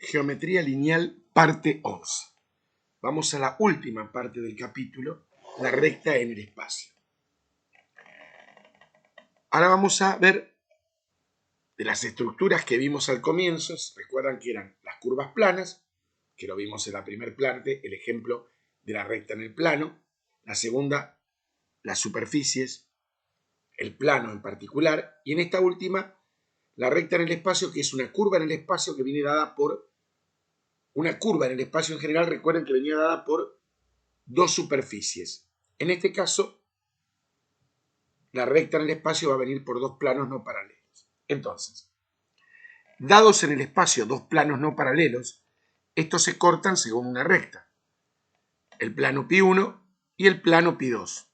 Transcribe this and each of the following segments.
Geometría lineal, parte 11. Vamos a la última parte del capítulo, la recta en el espacio. Ahora vamos a ver de las estructuras que vimos al comienzo. Recuerdan que eran las curvas planas, que lo vimos en la primera parte, el ejemplo de la recta en el plano. La segunda, las superficies, el plano en particular. Y en esta última, la recta en el espacio, que es una curva en el espacio que viene dada por una curva en el espacio en general. Recuerden que venía dada por dos superficies. En este caso, la recta en el espacio va a venir por dos planos no paralelos. Entonces, dados en el espacio dos planos no paralelos, estos se cortan según una recta. El plano π1 y el plano π2.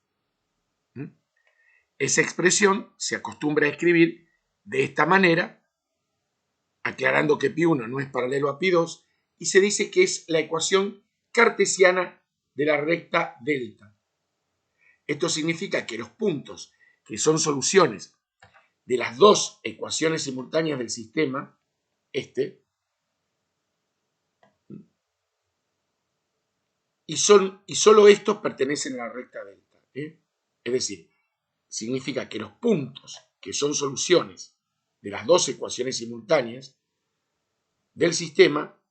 Esa expresión se acostumbra a escribir de esta manera, aclarando que π1 no es paralelo a π2, y se dice que es la ecuación cartesiana de la recta delta. Esto significa que los puntos que son soluciones de las dos ecuaciones simultáneas del sistema, y solo estos pertenecen a la recta delta. Es decir, significa que los puntos que son soluciones de las dos ecuaciones simultáneas del sistema,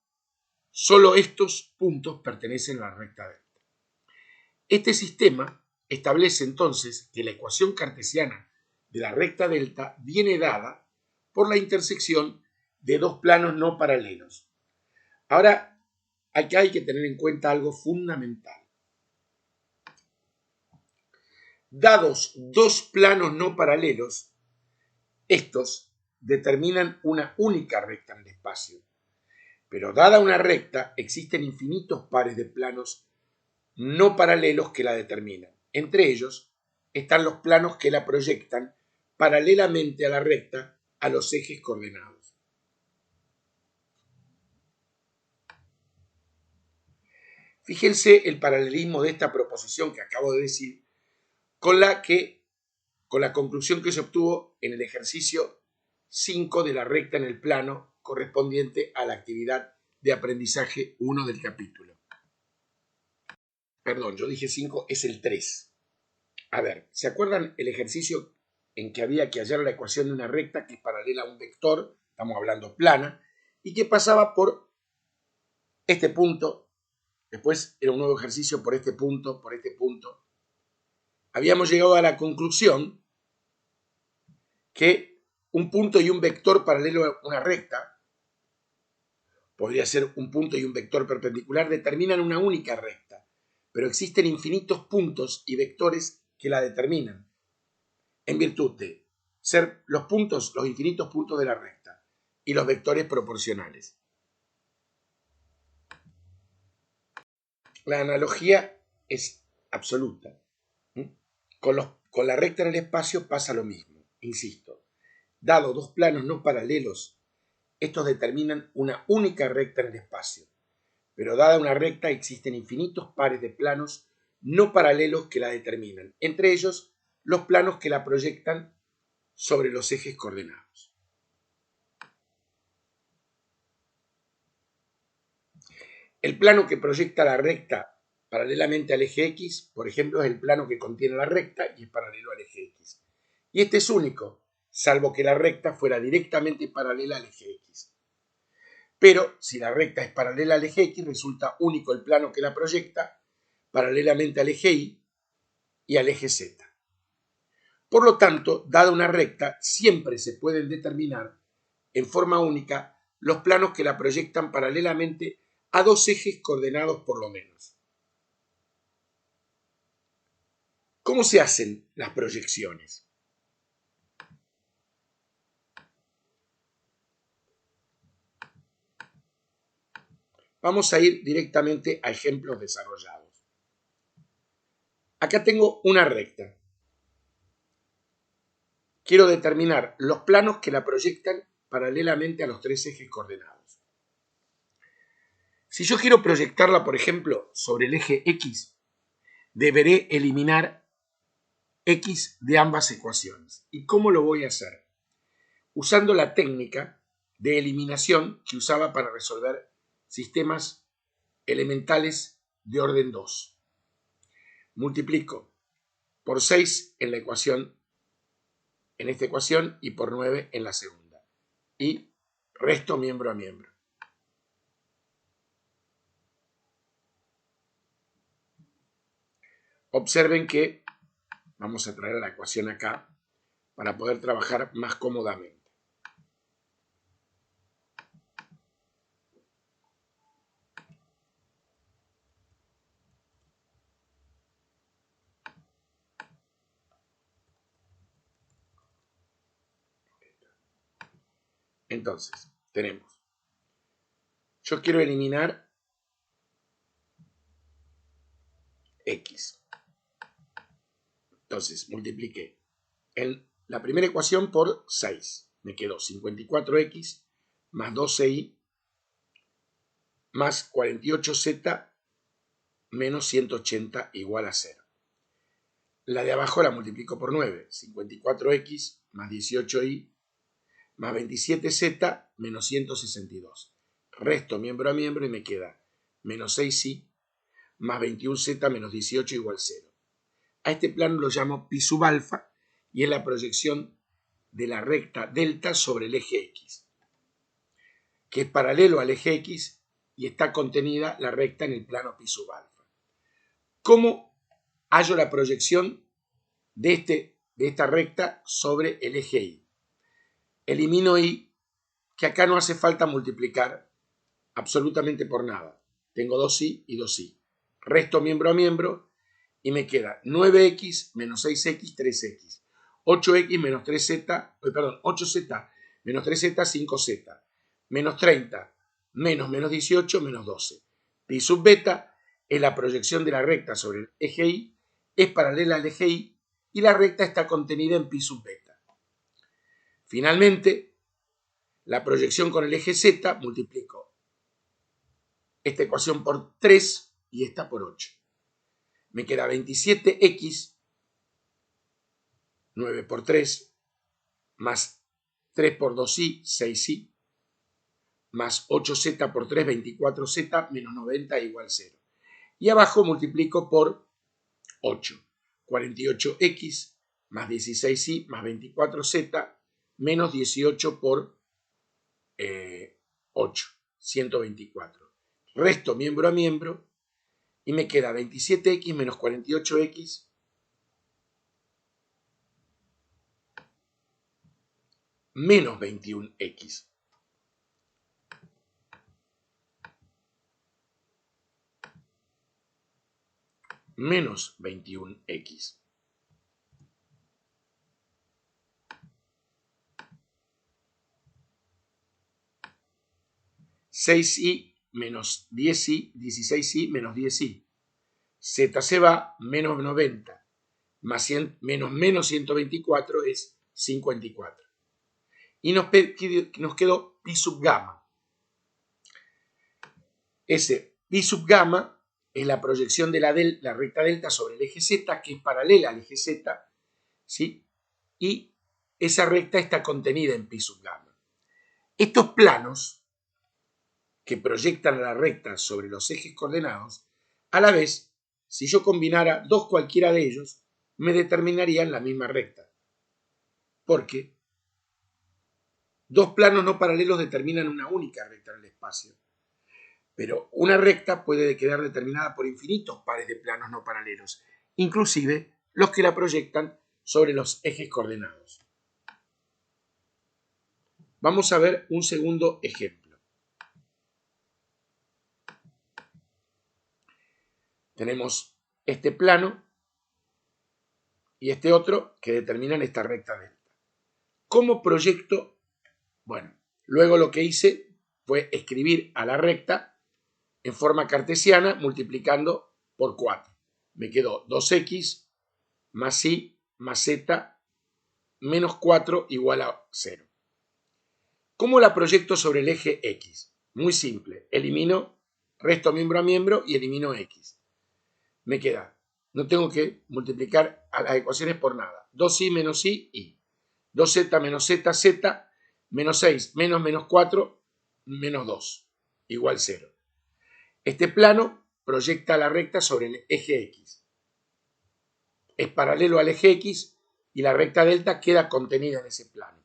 solo estos puntos pertenecen a la recta delta. Este sistema establece entonces que la ecuación cartesiana de la recta delta viene dada por la intersección de dos planos no paralelos. Ahora, acá hay que tener en cuenta algo fundamental. Dados dos planos no paralelos, estos determinan una única recta en el espacio. Pero dada una recta, existen infinitos pares de planos no paralelos que la determinan. Entre ellos están los planos que la proyectan paralelamente a la recta a los ejes coordenados. Fíjense el paralelismo de esta proposición que acabo de decir con la conclusión que se obtuvo en el ejercicio 5 de la recta en el plano correspondiente a la actividad de aprendizaje 1 del capítulo. Perdón, yo dije 5, es el 3. A ver, ¿se acuerdan el ejercicio en que había que hallar la ecuación de una recta que es paralela a un vector? Estamos hablando plana, y que pasaba por este punto. Después era un nuevo ejercicio por este punto, por este punto. Habíamos llegado a la conclusión que un punto y un vector paralelo a una recta, podría ser un punto y un vector perpendicular, determinan una única recta, pero existen infinitos puntos y vectores que la determinan, en virtud de ser los puntos, los infinitos puntos de la recta y los vectores proporcionales. La analogía es absoluta. Con la recta en el espacio pasa lo mismo, insisto. Dado dos planos no paralelos, estos determinan una única recta en el espacio. Pero dada una recta existen infinitos pares de planos no paralelos que la determinan, entre ellos los planos que la proyectan sobre los ejes coordenados. El plano que proyecta la recta paralelamente al eje X, por ejemplo, es el plano que contiene la recta y es paralelo al eje X. Y este es único, salvo que la recta fuera directamente paralela al eje X. Pero si la recta es paralela al eje X, resulta único el plano que la proyecta paralelamente al eje Y y al eje Z. Por lo tanto, dada una recta, siempre se pueden determinar en forma única los planos que la proyectan paralelamente a dos ejes coordenados por lo menos. ¿Cómo se hacen las proyecciones? Vamos a ir directamente a ejemplos desarrollados. Acá tengo una recta. Quiero determinar los planos que la proyectan paralelamente a los tres ejes coordenados. Si yo quiero proyectarla, por ejemplo, sobre el eje X, deberé eliminar X de ambas ecuaciones. ¿Y cómo lo voy a hacer? Usando la técnica de eliminación que usaba para resolver sistemas elementales de orden 2. Multiplico por 6 en la ecuación, en esta ecuación, y por 9 en la segunda. Y resto miembro a miembro. Observen que vamos a traer la ecuación acá para poder trabajar más cómodamente. Entonces, tenemos, yo quiero eliminar x. Entonces, multipliqué en la primera ecuación por 6. Me quedó 54x más 12y más 48z menos 180 igual a 0. La de abajo la multiplico por 9. 54x más 18y más 27z menos 162. Resto miembro a miembro y me queda menos 6y más 21z menos 18 igual 0. A este plano lo llamo pi sub alfa y es la proyección de la recta delta sobre el eje x, que es paralelo al eje x y está contenida la recta en el plano pi sub alfa. ¿Cómo hallo la proyección de esta recta sobre el eje y? Elimino y, que acá no hace falta multiplicar absolutamente por nada. Tengo 2y y 2y. Resto miembro a miembro y me queda 9x menos 6x, 3x. 8x menos 3z, perdón, 8z menos 3z, 5z. Menos 30 menos 18 menos 12. Pi sub beta es la proyección de la recta sobre el eje y, es paralela al eje y la recta está contenida en pi sub beta. Finalmente, la proyección con el eje z, multiplico esta ecuación por 3 y esta por 8. Me queda 27x, 9 por 3, más 3 por 2y, 6y, más 8z por 3, 24z, menos 90 igual 0. Y abajo multiplico por 8. 48x más 16y más 24z menos 18 por 8, 124. Resto miembro a miembro y me queda 27x menos 48x menos 21x. Menos 21x. 6y menos 10y, 16y menos 10y. Z se va, menos 90, más menos 124 es 54. Y nos quedó pi sub gamma. Ese pi sub gamma es la proyección de la recta delta sobre el eje z, que es paralela al eje z, ¿sí? Y esa recta está contenida en pi sub gamma. Estos planos que proyectan la recta sobre los ejes coordenados, a la vez, si yo combinara dos cualquiera de ellos, me determinarían la misma recta. Porque dos planos no paralelos determinan una única recta en el espacio. Pero una recta puede quedar determinada por infinitos pares de planos no paralelos, inclusive los que la proyectan sobre los ejes coordenados. Vamos a ver un segundo ejemplo. Tenemos este plano y este otro que determinan esta recta delta. ¿Cómo proyecto? Bueno, luego lo que hice fue escribir a la recta en forma cartesiana multiplicando por 4. Me quedó 2x más y más z menos 4 igual a 0. ¿Cómo la proyecto sobre el eje x? Muy simple. Elimino, resto miembro a miembro y elimino x. Me queda, no tengo que multiplicar a las ecuaciones por nada. 2y menos y, 2z menos z, z, menos 6 menos menos 4 menos 2 igual 0. Este plano proyecta la recta sobre el eje X. Es paralelo al eje X y la recta delta queda contenida en ese plano.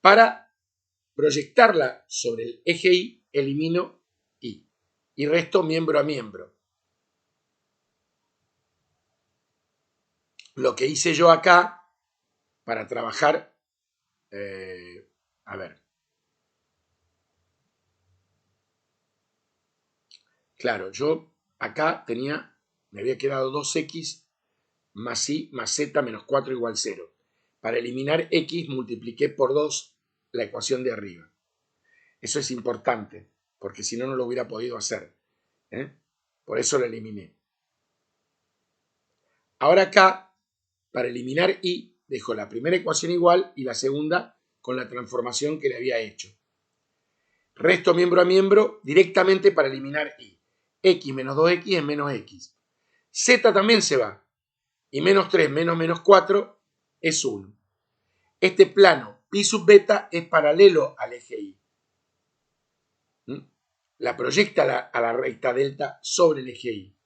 Para proyectarla sobre el eje Y, elimino Y y resto miembro a miembro. Lo que hice yo acá para trabajar, a ver, claro, yo acá me había quedado 2x más y más z menos 4 igual 0. Para eliminar x multipliqué por 2 la ecuación de arriba. Eso es importante, porque si no, no lo hubiera podido hacer. Por eso lo eliminé. Ahora acá, para eliminar y, dejo la primera ecuación igual y la segunda con la transformación que le había hecho. Resto miembro a miembro directamente para eliminar y. X menos 2x es menos x. Z también se va. Y menos 3 menos menos 4 es 1. Este plano pi sub beta es paralelo al eje Y. La proyecta a la recta delta sobre el eje Y.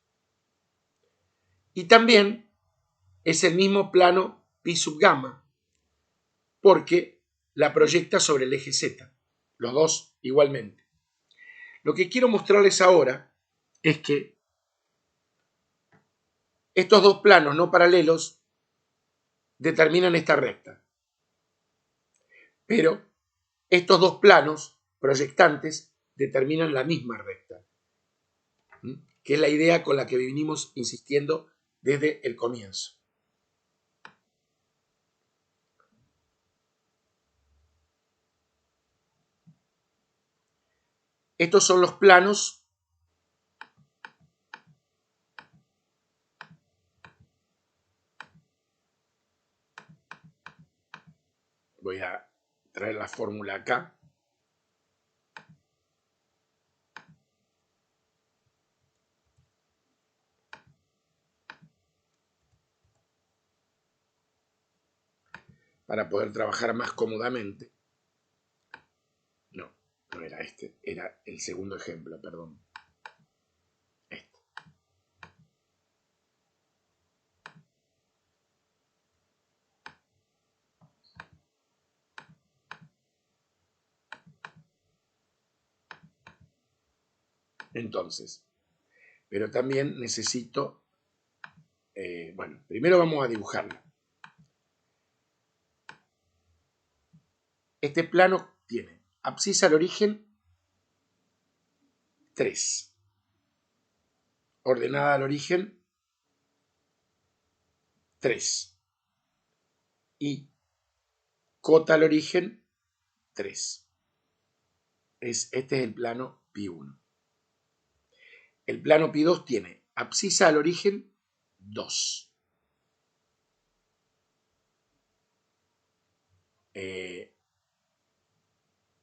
Y también es el mismo plano pi sub gamma, porque la proyecta sobre el eje Z. Los dos igualmente. Lo que quiero mostrarles ahora es que estos dos planos no paralelos determinan esta recta. Pero estos dos planos proyectantes determinan la misma recta, que es la idea con la que venimos insistiendo desde el comienzo. Estos son los planos voy a traer la fórmula acá. Para poder trabajar más cómodamente. No, no era este, era el segundo ejemplo, perdón. Este. Entonces, pero también necesito, bueno, primero vamos a dibujarla. Este plano tiene abscisa al origen 3, ordenada al origen 3 y cota al origen 3. Este es el plano pi1. El plano pi2 tiene abscisa al origen 2.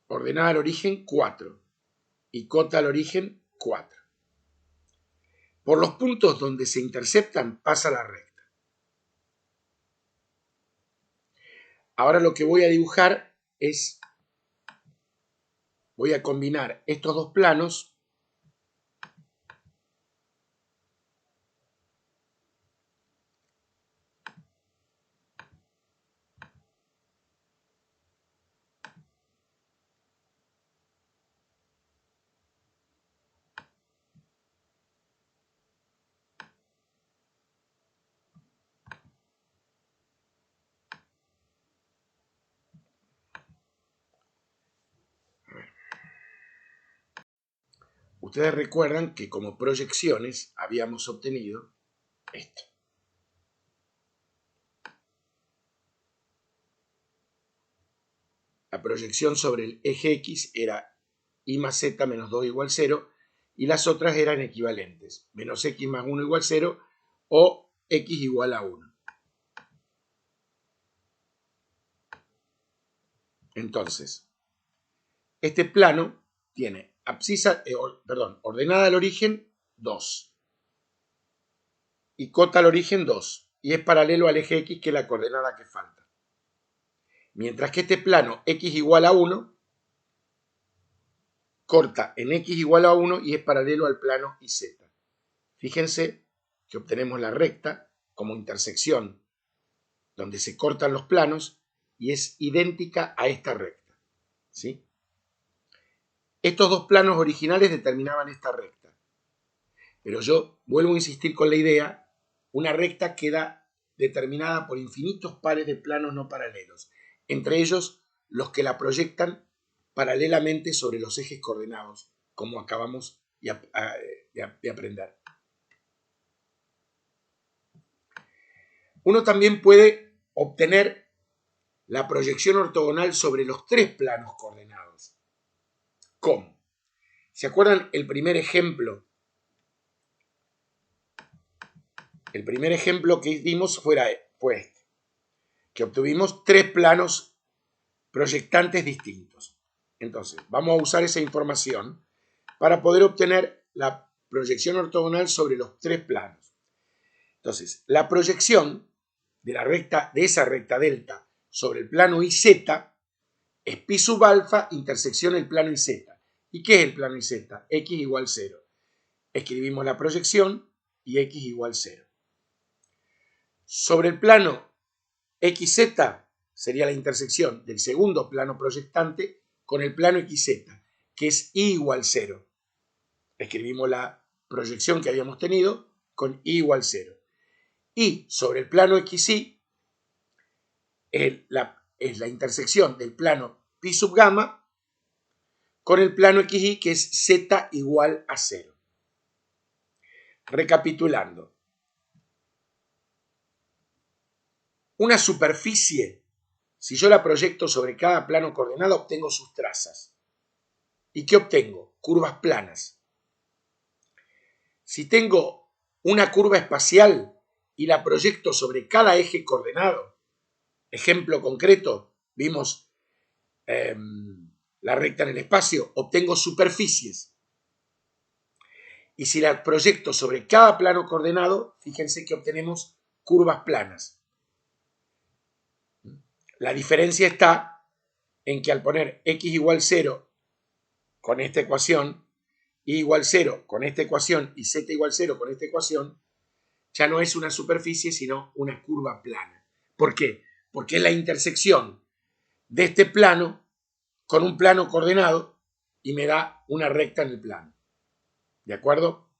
Ordenada al origen 4 y cota al origen 4. Por los puntos donde se interceptan pasa la recta. Ahora lo que voy a dibujar es, voy a combinar estos dos planos Ustedes recuerdan que como proyecciones habíamos obtenido esto. La proyección sobre el eje X era y más z menos 2 igual 0 y las otras eran equivalentes. Menos x más 1 igual 0 o x igual a 1. Entonces, este plano tiene abscisa, ordenada al origen 2 y cota al origen 2 y es paralelo al eje X, que es la coordenada que falta. Mientras que este plano x igual a 1 corta en x igual a 1 y es paralelo al plano YZ. Fíjense que obtenemos la recta como intersección donde se cortan los planos y es idéntica a esta recta, ¿sí? Estos dos planos originales determinaban esta recta. Pero yo vuelvo a insistir con la idea, una recta queda determinada por infinitos pares de planos no paralelos, entre ellos los que la proyectan paralelamente sobre los ejes coordenados, como acabamos de aprender. Uno también puede obtener la proyección ortogonal sobre los tres planos coordenados. ¿Cómo? ¿Se acuerdan el primer ejemplo? El primer ejemplo que dimos fue este, que obtuvimos tres planos proyectantes distintos. Entonces, vamos a usar esa información para poder obtener la proyección ortogonal sobre los tres planos. Entonces, la proyección de esa recta delta sobre el plano YZ es pi sub alfa intersección el plano YZ. ¿Y qué es el plano YZ? X igual 0. Escribimos la proyección y X igual 0. Sobre el plano XZ sería la intersección del segundo plano proyectante con el plano XZ, que es Y igual 0. Escribimos la proyección que habíamos tenido con Y igual 0. Y sobre el plano XY es la intersección del plano pi sub gamma con el plano XY, que es Z igual a 0. Recapitulando. Una superficie, si yo la proyecto sobre cada plano coordenado, obtengo sus trazas. ¿Y qué obtengo? Curvas planas. Si tengo una curva espacial y la proyecto sobre cada eje coordenado, ejemplo concreto, vimos la recta en el espacio, obtengo superficies. Y si la proyecto sobre cada plano coordenado, fíjense que obtenemos curvas planas. La diferencia está en que al poner x igual 0 con esta ecuación, y igual 0 con esta ecuación y z igual 0 con esta ecuación, ya no es una superficie, sino una curva plana. ¿Por qué? Porque es la intersección de este plano con un plano coordenado y me da una recta en el plano. ¿De acuerdo?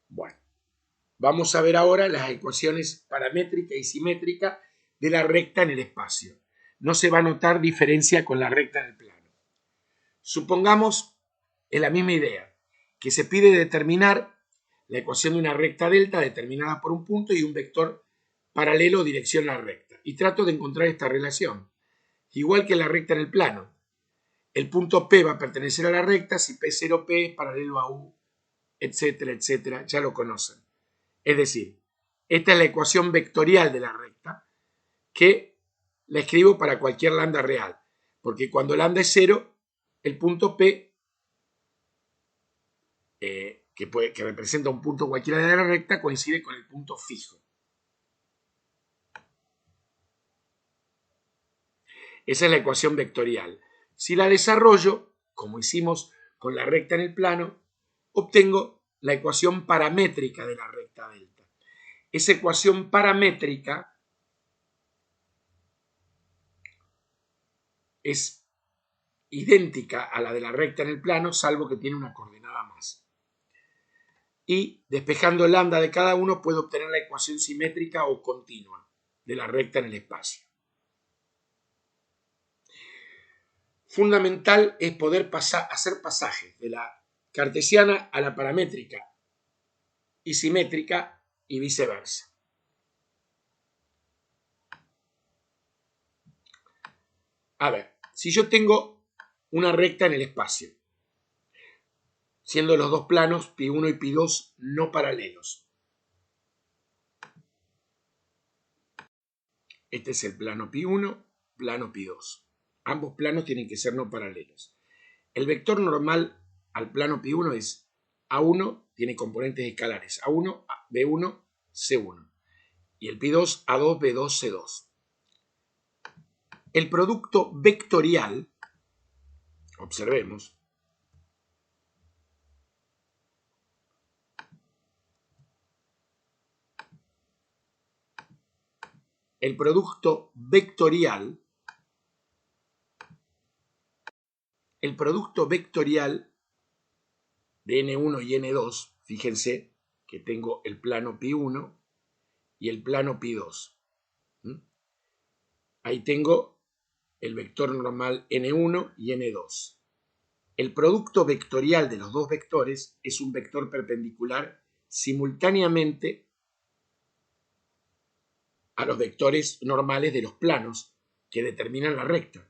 Bueno, vamos a ver ahora las ecuaciones paramétrica y simétrica de la recta en el espacio. No se va a notar diferencia con la recta en el plano. Supongamos, en la misma idea, que se pide determinar la ecuación de una recta delta determinada por un punto y un vector paralelo dirección a la recta. Y trato de encontrar esta relación. Igual que la recta en el plano. El punto P va a pertenecer a la recta si P0P es paralelo a U, etcétera, etcétera. Ya lo conocen. Es decir, esta es la ecuación vectorial de la recta que la escribo para cualquier lambda real. Porque cuando lambda es 0, el punto P que representa un punto cualquiera de la recta, coincide con el punto fijo. Esa es la ecuación vectorial. Si la desarrollo, como hicimos con la recta en el plano, obtengo la ecuación paramétrica de la recta delta. Esa ecuación paramétrica es idéntica a la de la recta en el plano, salvo que tiene una coordenada más. Y despejando lambda de cada uno puedo obtener la ecuación simétrica o continua de la recta en el espacio. Fundamental es poder hacer pasajes de la cartesiana a la paramétrica y simétrica y viceversa. A ver, si yo tengo una recta en el espacio, siendo los dos planos pi1 y pi2 no paralelos. Este es el plano pi1, plano pi2. Ambos planos tienen que ser no paralelos. El vector normal al plano pi1 es A1, tiene componentes escalares, A1, B1, C1. y el pi2, A2, B2, C2. El producto vectorial, observemos, el producto vectorial de N1 y N2, fíjense que tengo el plano pi1 y el plano pi2. Ahí tengo el vector normal N1 y N2. El producto vectorial de los dos vectores es un vector perpendicular simultáneamente a los vectores normales de los planos que determinan la recta.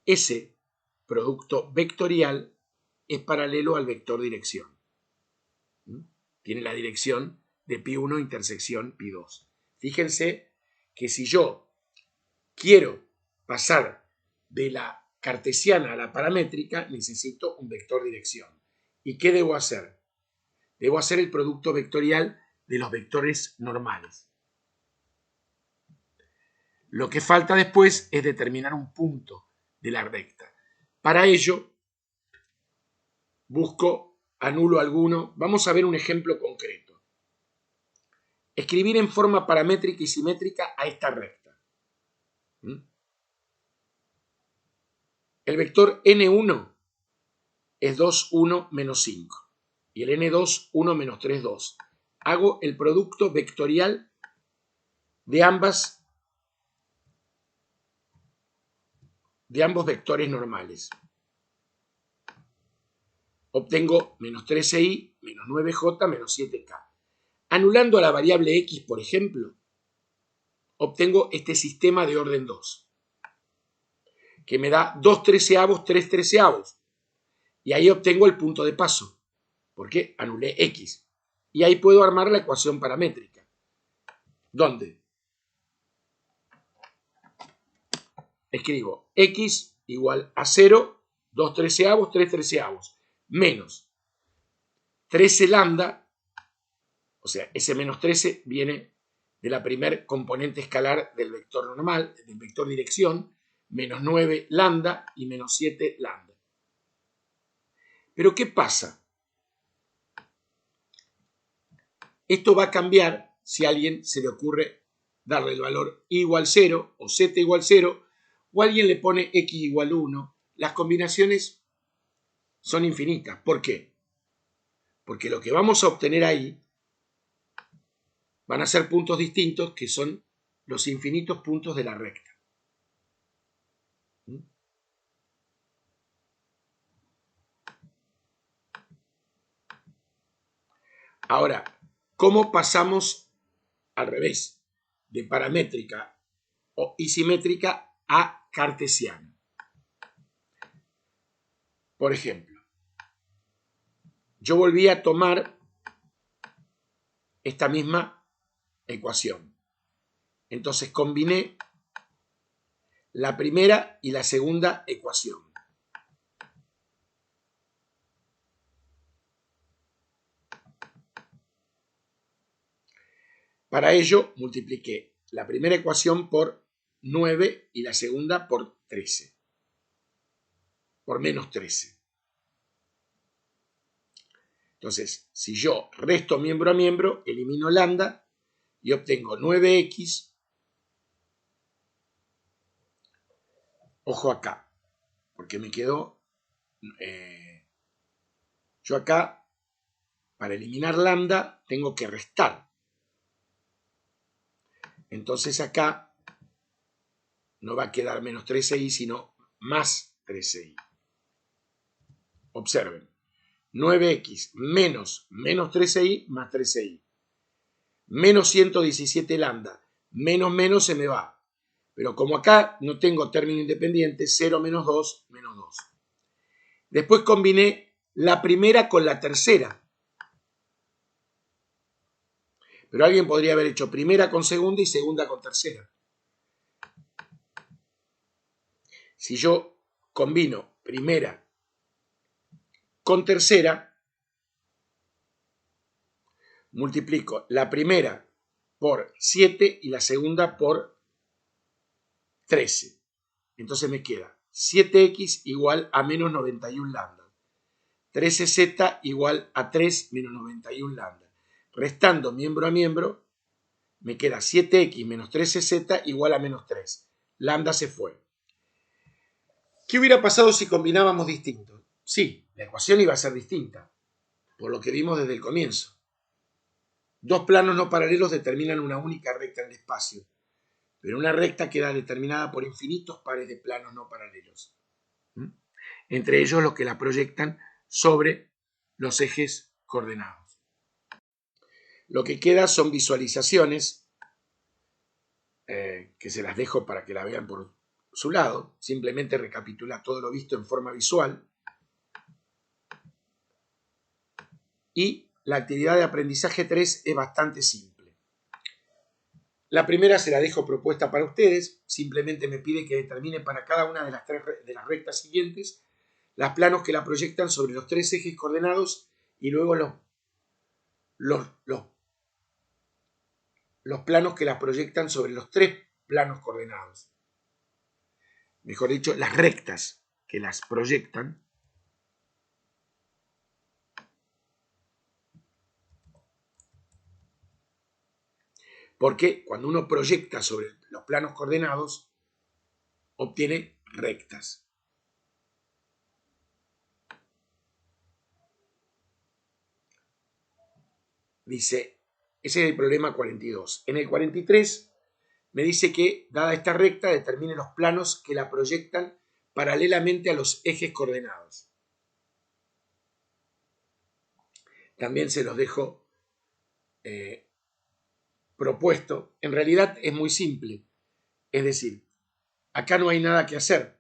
Ese producto vectorial es paralelo al vector dirección. Tiene la dirección de pi1 intersección pi2. Fíjense que si yo quiero pasar de la cartesiana a la paramétrica, necesito un vector dirección. ¿Y qué debo hacer? Debo hacer el producto vectorial de los vectores normales. Lo que falta después es determinar un punto de la recta. Para ello, busco, anulo alguno. Vamos a ver un ejemplo concreto. Escribir en forma paramétrica y simétrica a esta recta. El vector N1 es 2, 1, menos 5. Y el N2, 1, menos 3, 2. Hago el producto vectorial de ambos vectores normales. Obtengo menos 13i, menos 9j, menos 7k. Anulando a la variable x, por ejemplo, obtengo este sistema de orden 2, que me da 2 treceavos, 3 treceavos. Y ahí obtengo el punto de paso, porque anulé x. Y ahí puedo armar la ecuación paramétrica. ¿Dónde? Escribo x igual a 0, 2 treceavos, 3 treceavos, menos 13 lambda, o sea, ese menos 13 viene de la primer componente escalar del vector normal, del vector dirección, menos 9 lambda y menos 7 lambda. Pero ¿qué pasa? Esto va a cambiar si a alguien se le ocurre darle el valor i igual 0 o z igual 0, o alguien le pone x igual 1. Las combinaciones son infinitas. ¿Por qué? Porque lo que vamos a obtener ahí van a ser puntos distintos, que son los infinitos puntos de la recta. Ahora, ¿cómo pasamos al revés? De paramétrica y simétrica a cartesiana. Por ejemplo, yo volví a tomar esta misma ecuación. Entonces combiné la primera y la segunda ecuación. Para ello multipliqué la primera ecuación por 9 y la segunda por 13. Por menos 13. Entonces, si yo resto miembro a miembro, elimino lambda y obtengo 9x. Ojo acá, porque me quedó... yo acá, para eliminar lambda, tengo que restar. Entonces acá no va a quedar menos 13i, sino más 13i. Observen. 9x menos 13i más 13i. Menos 117 lambda. Menos se me va. Pero como acá no tengo término independiente, 0 menos 2, menos 2. Después combiné la primera con la tercera. Pero alguien podría haber hecho primera con segunda y segunda con tercera. Si yo combino primera con tercera, multiplico la primera por 7 y la segunda por 13. Entonces me queda 7x igual a menos 91 lambda. 13z igual a 3 menos 91 lambda. Restando miembro a miembro, me queda 7x menos 13z igual a menos 3. Lambda se fue. ¿Qué hubiera pasado si combinábamos distintos? Sí, la ecuación iba a ser distinta, por lo que vimos desde el comienzo. Dos planos no paralelos determinan una única recta en el espacio, pero una recta queda determinada por infinitos pares de planos no paralelos. Entre ellos los que la proyectan sobre los ejes coordenados. Lo que queda son visualizaciones, que se las dejo para que la vean por su lado. Simplemente recapitula todo lo visto en forma visual. Y la actividad de aprendizaje 3 es bastante simple. La primera se la dejo propuesta para ustedes. Simplemente me pide que determine para cada una de las rectas siguientes los planos que la proyectan sobre los tres ejes coordenados y luego los planos que las proyectan sobre los tres planos coordenados. Mejor dicho, las rectas que las proyectan. Porque cuando uno proyecta sobre los planos coordenados, obtiene rectas. Dice, ese es el problema 42. En el 43 me dice que, dada esta recta, determine los planos que la proyectan paralelamente a los ejes coordenados. También se los dejo propuesto. En realidad es muy simple. Es decir, acá no hay nada que hacer.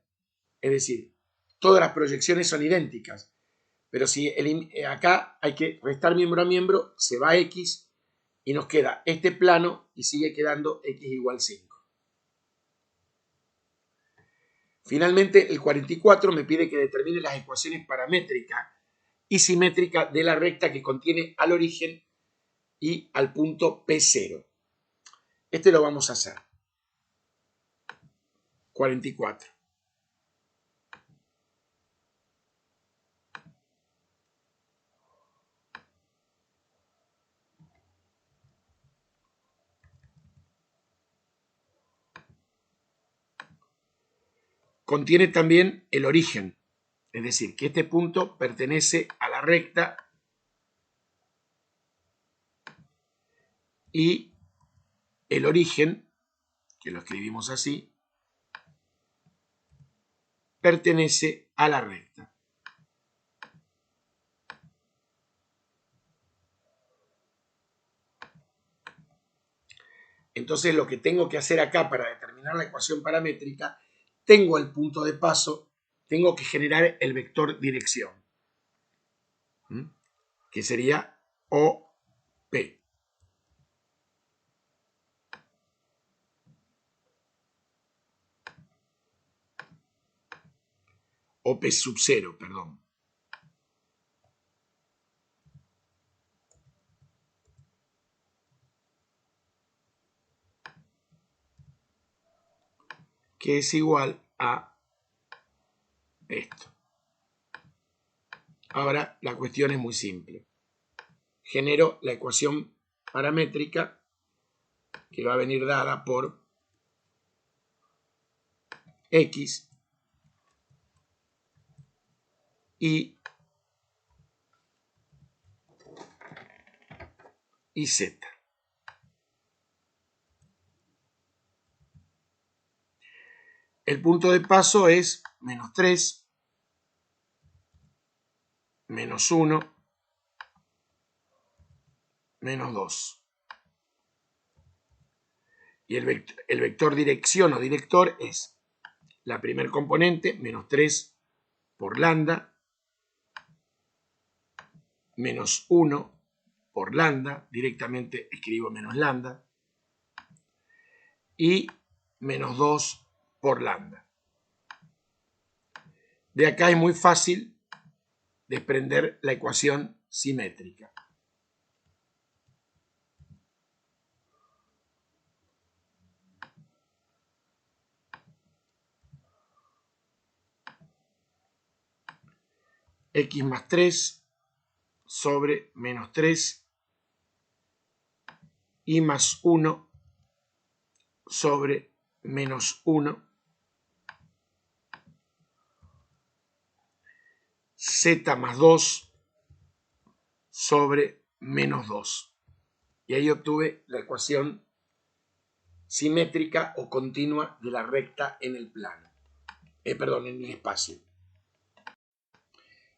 Es decir, todas las proyecciones son idénticas. Pero si acá hay que restar miembro a miembro, se va x y nos queda este plano y sigue quedando x igual 5. Finalmente, el 44 me pide que determine las ecuaciones paramétrica y simétrica de la recta que contiene al origen y al punto P0. Este lo vamos a hacer. 44. Contiene también el origen, es decir, que este punto pertenece a la recta y el origen, que lo escribimos así, pertenece a la recta. Entonces lo que tengo que hacer acá para determinar la ecuación paramétrica, tengo el punto de paso, tengo que generar el vector dirección, que sería OP. OP sub 0, perdón. Que es igual a esto. Ahora la cuestión es muy simple. Genero la ecuación paramétrica que va a venir dada por x y z. El punto de paso es menos 3, menos 1, menos 2. Y el vector dirección o director es la primer componente, menos 3 por lambda, menos 1 por lambda, directamente escribo menos lambda, y menos 2 por lambda. De acá es muy fácil desprender la ecuación simétrica. x más 3 sobre menos 3 y más 1 sobre menos 1, z más 2 sobre menos 2. Y ahí obtuve la ecuación simétrica o continua de la recta en el plano. En el espacio.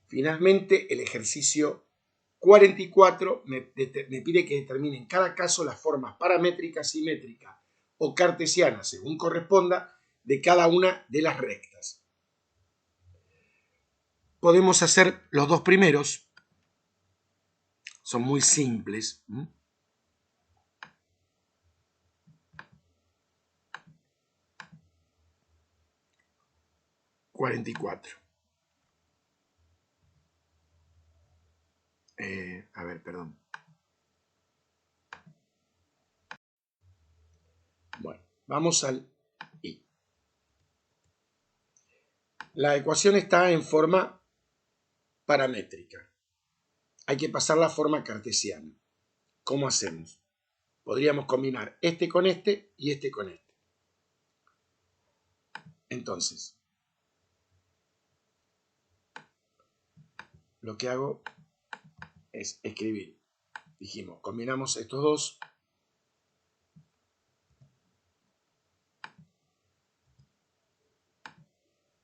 Finalmente, el ejercicio 44 me pide que determine en cada caso las formas paramétrica, simétrica o cartesiana, según corresponda, de cada una de las rectas. Podemos hacer los dos primeros. Son muy simples. 44. A ver, perdón. Bueno, vamos al I. La ecuación está en forma paramétrica. Hay que pasar la forma cartesiana. ¿Cómo hacemos? Podríamos combinar este con este y este con este. Entonces, lo que hago es escribir. Dijimos, combinamos estos dos.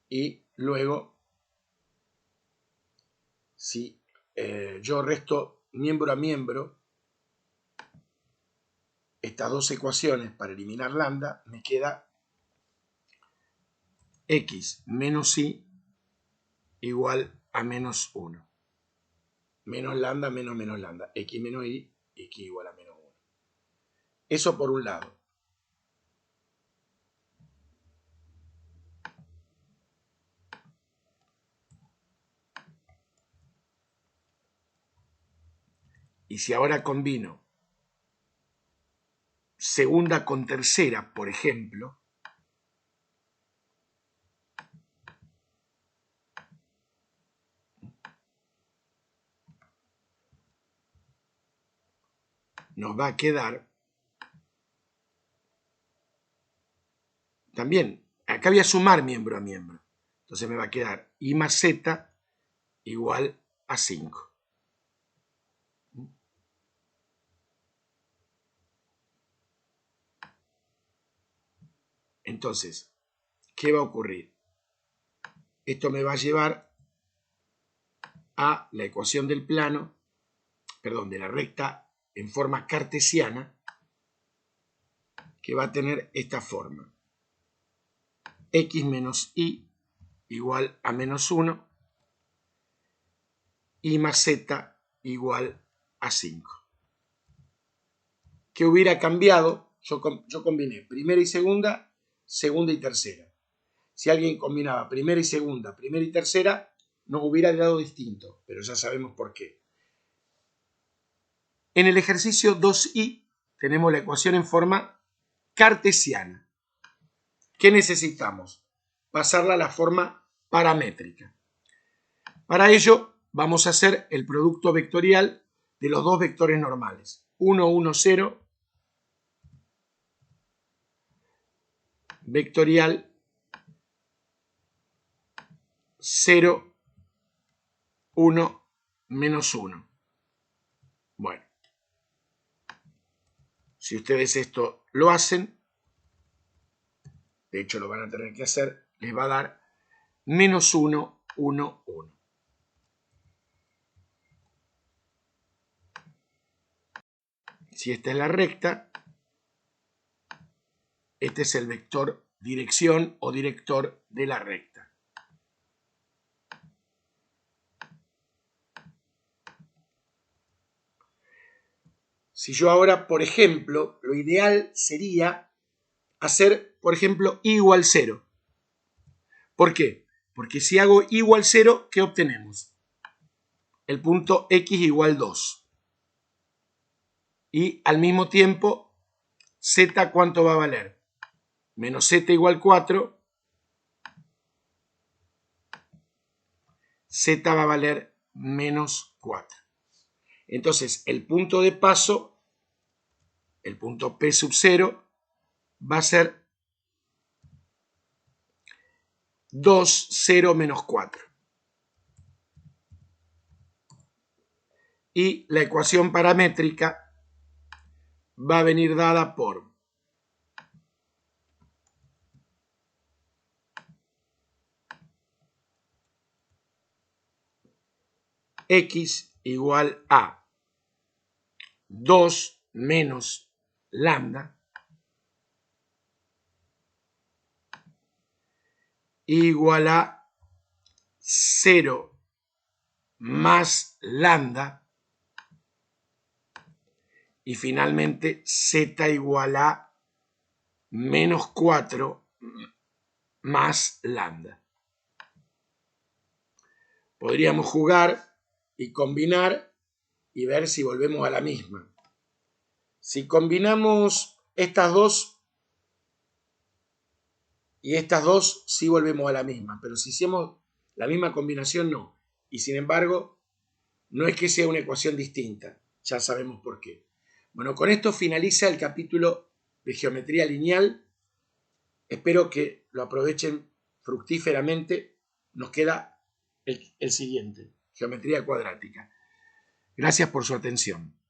Y luego, si yo resto miembro a miembro, estas dos ecuaciones para eliminar lambda, me queda x menos y igual a menos 1. Menos lambda, menos lambda. X menos y, x igual a menos 1. Eso por un lado. Y si ahora combino segunda con tercera, por ejemplo, nos va a quedar también, acá voy a sumar miembro a miembro. Entonces me va a quedar y más z igual a 5. Entonces, ¿qué va a ocurrir? Esto me va a llevar a la ecuación del plano, perdón, de la recta en forma cartesiana, que va a tener esta forma. X menos y igual a menos 1 y más z igual a 5. ¿Qué hubiera cambiado? Yo combiné primera y segunda y tercera. Si alguien combinaba primera y tercera, nos hubiera dado distinto, pero ya sabemos por qué. En el ejercicio 2i tenemos la ecuación en forma cartesiana. ¿Qué necesitamos? Pasarla a la forma paramétrica. Para ello vamos a hacer el producto vectorial de los dos vectores normales. 1, 1, 0, vectorial 0, 1, menos 1. Bueno, si ustedes esto lo hacen, de hecho lo van a tener que hacer, les va a dar menos 1, 1, 1. Si esta es la recta, este es el vector dirección o director de la recta. Si yo ahora, por ejemplo, lo ideal sería hacer, por ejemplo, y igual 0. ¿Por qué? Porque si hago igual 0, ¿qué obtenemos? El punto x igual 2. Y al mismo tiempo, z, ¿cuánto va a valer? Menos z igual 4. z va a valer menos 4. Entonces, el punto de paso, el punto P sub 0, va a ser 2, 0, menos 4. Y la ecuación paramétrica va a venir dada por x igual a 2 menos lambda igual a 0 más lambda y finalmente z igual a menos 4 más lambda. Podríamos jugar y combinar y ver si volvemos a la misma. Si combinamos estas dos y estas dos, sí volvemos a la misma, pero si hacemos la misma combinación, no. Y sin embargo, no es que sea una ecuación distinta, ya sabemos por qué. Bueno, con esto finaliza el capítulo de geometría lineal. Espero que lo aprovechen fructíferamente. Nos queda el siguiente, geometría cuadrática. Gracias por su atención.